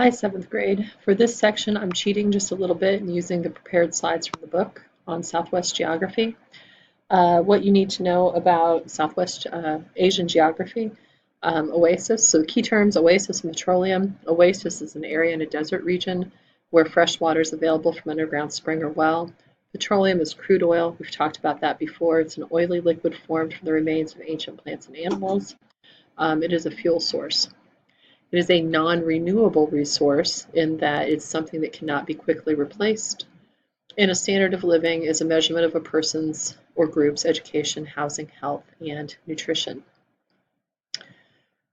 Hi, seventh grade. For this section, I'm cheating just a little bit and using the prepared slides from the book on Southwest geography. What you need to know about Southwest Asian geography, oasis. So the key terms, oasis and petroleum. Oasis is an area in a desert region where fresh water is available from underground spring or well. Petroleum is crude oil. We've talked about that before. It's an oily liquid formed from the remains of ancient plants and animals. It is a fuel source. It is a non-renewable resource in that it's something that cannot be quickly replaced. And a standard of living is a measurement of a person's or group's education, housing, health, and nutrition.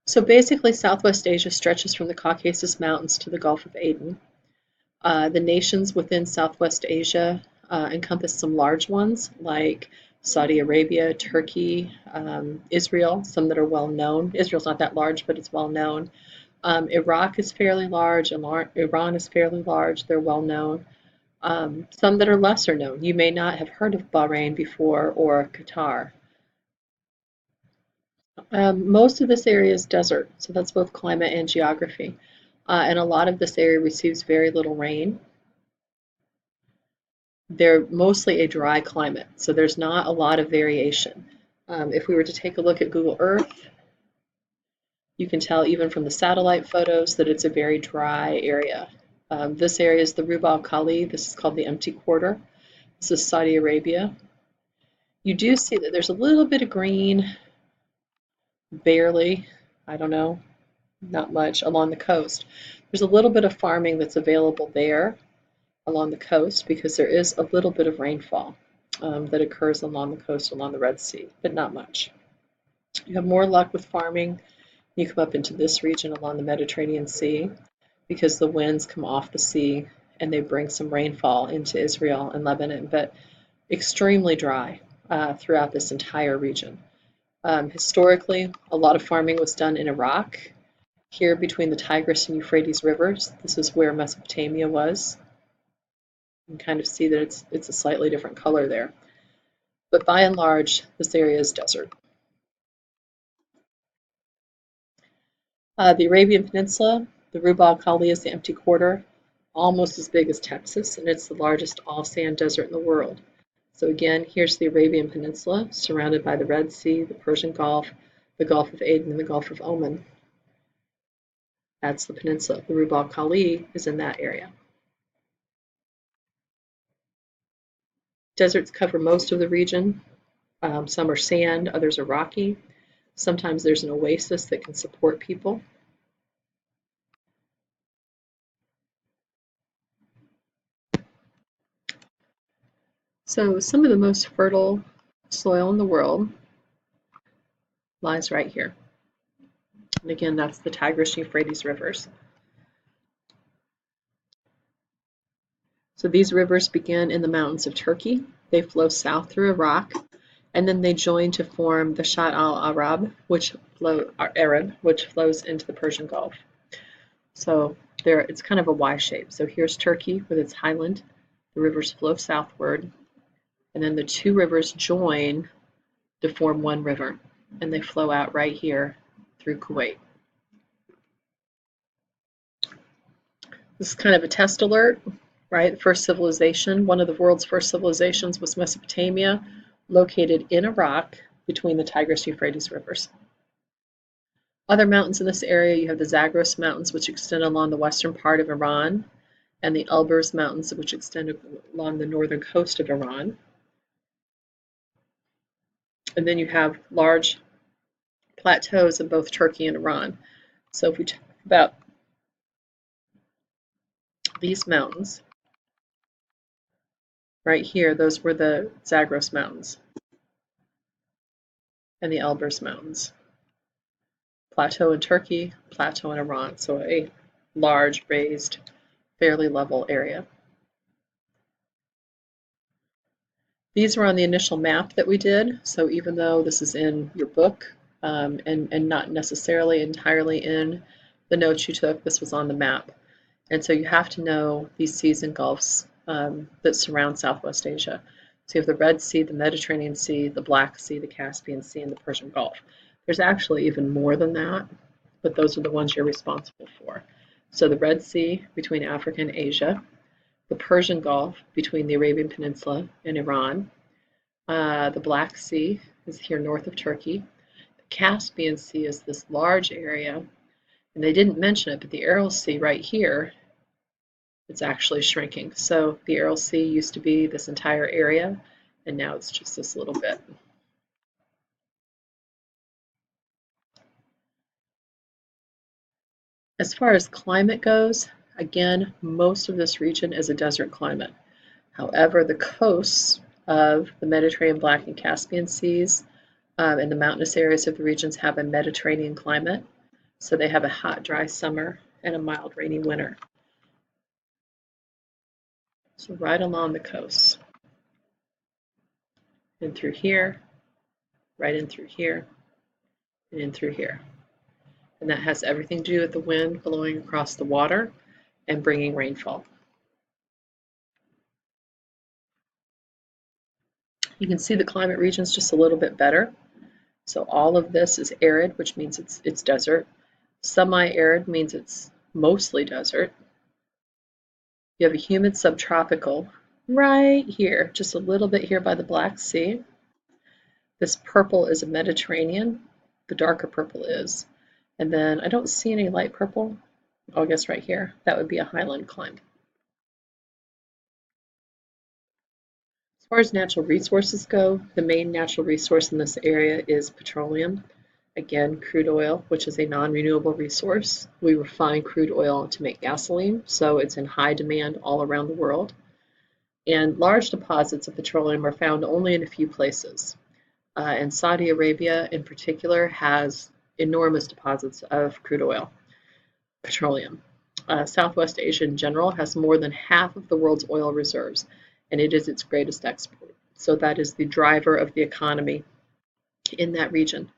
So basically, Southwest Asia stretches from the Caucasus Mountains to the Gulf of Aden. The nations within Southwest Asia encompass some large ones like Saudi Arabia, Turkey, Israel, some that are well known. Israel's not that large, but it's well known. Iraq is fairly large, Iran is fairly large, they're well known. Some that are lesser known. You may not have heard of Bahrain before or Qatar. Most of this area is desert, so that's both climate and geography. And a lot of this area receives very little rain. They're mostly a dry climate, so there's not a lot of variation. If we were to take a look at Google Earth, you can tell even from the satellite photos that it's a very dry area. This area is the Rub al Khali. This is called the Empty Quarter. This is Saudi Arabia. You do see that there's a little bit of green, barely, I don't know, not much, along the coast. There's a little bit of farming that's available there along the coast because there is a little bit of rainfall that occurs along the coast, along the Red Sea, but not much. You have more luck with farming. You come up into this region along the Mediterranean Sea because the winds come off the sea and they bring some rainfall into Israel and Lebanon, but extremely dry throughout this entire region. Historically, a lot of farming was done in Iraq, here between the Tigris and Euphrates rivers. This is where Mesopotamia was. You can kind of see that it's a slightly different color there. But by and large, this area is desert. The Arabian Peninsula, the Rub al Khali is the empty quarter, almost as big as Texas, and it's the largest all-sand desert in the world. So again, here's the Arabian Peninsula, surrounded by the Red Sea, the Persian Gulf, the Gulf of Aden, and the Gulf of Oman. That's the peninsula. The Rub al Khali is in that area. Deserts cover most of the region. Some are sand, others are rocky. Sometimes there's an oasis that can support people. So some of the most fertile soil in the world lies right here. And again, that's the Tigris and Euphrates rivers. So these rivers begin in the mountains of Turkey. They flow south through Iraq, and then they join to form the Shatt al-Arab, which flows into the Persian Gulf. So there, it's kind of a Y shape. So here's Turkey with its highland. The rivers flow southward, and then the two rivers join to form one river, and they flow out right here through Kuwait. This is kind of a test alert, right? First civilization, one of the world's first civilizations was Mesopotamia, located in Iraq between the Tigris-Euphrates rivers. Other mountains in this area, you have the Zagros Mountains, which extend along the western part of Iran, and the Elburz Mountains, which extend along the northern coast of Iran. And then you have large plateaus in both Turkey and Iran. So if we talk about these mountains, right here, those were the Zagros Mountains and the Elburz Mountains. Plateau in Turkey, plateau in Iran, so a large, raised, fairly level area. These were on the initial map that we did, so even though this is in your book and not necessarily entirely in the notes you took, this was on the map. And so you have to know these seas and gulfs that surround Southwest Asia. So you have the Red Sea, the Mediterranean Sea, the Black Sea, the Caspian Sea, and the Persian Gulf. There's actually even more than that, but those are the ones you're responsible for. So the Red Sea between Africa and Asia, the Persian Gulf between the Arabian Peninsula and Iran, the Black Sea is here north of Turkey. The Caspian Sea is this large area, and they didn't mention it, but the Aral Sea right here, it's actually shrinking. So the Aral Sea used to be this entire area, and now it's just this little bit. As far as climate goes, again, most of this region is a desert climate. However, the coasts of the Mediterranean, Black, and Caspian Seas and the mountainous areas of the regions have a Mediterranean climate. So they have a hot, dry summer and a mild, rainy winter. So right along the coast, in through here, right in through here, and in through here. And that has everything to do with the wind blowing across the water and bringing rainfall. You can see the climate regions just a little bit better. So all of this is arid, which means it's desert. Semi-arid means it's mostly desert. You have a humid subtropical right here, just a little bit here by the Black Sea. This purple is a Mediterranean, the darker purple is. And then I don't see any light purple. Oh, I guess right here, that would be a highland climate. As far as natural resources go, the main natural resource in this area is petroleum. Again, crude oil, which is a non-renewable resource. We refine crude oil to make gasoline, so it's in high demand all around the world. And large deposits of petroleum are found only in a few places. And Saudi Arabia in particular has enormous deposits of crude oil, petroleum. Southwest Asia in general has more than half of the world's oil reserves, and it is its greatest export. So that is the driver of the economy in that region.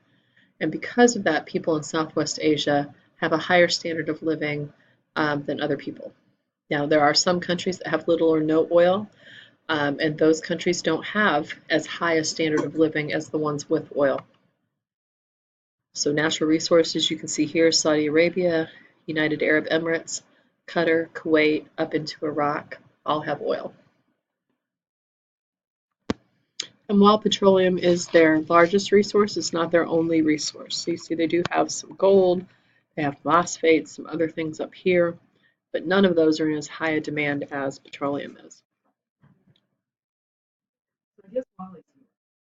And because of that, people in Southwest Asia have a higher standard of living than other people. Now, there are some countries that have little or no oil, and those countries don't have as high a standard of living as the ones with oil. So natural resources, you can see here, Saudi Arabia, United Arab Emirates, Qatar, Kuwait, up into Iraq, all have oil. And while petroleum is their largest resource, it's not their only resource. So you see they do have some gold, they have phosphates, some other things up here, but none of those are in as high a demand as petroleum is.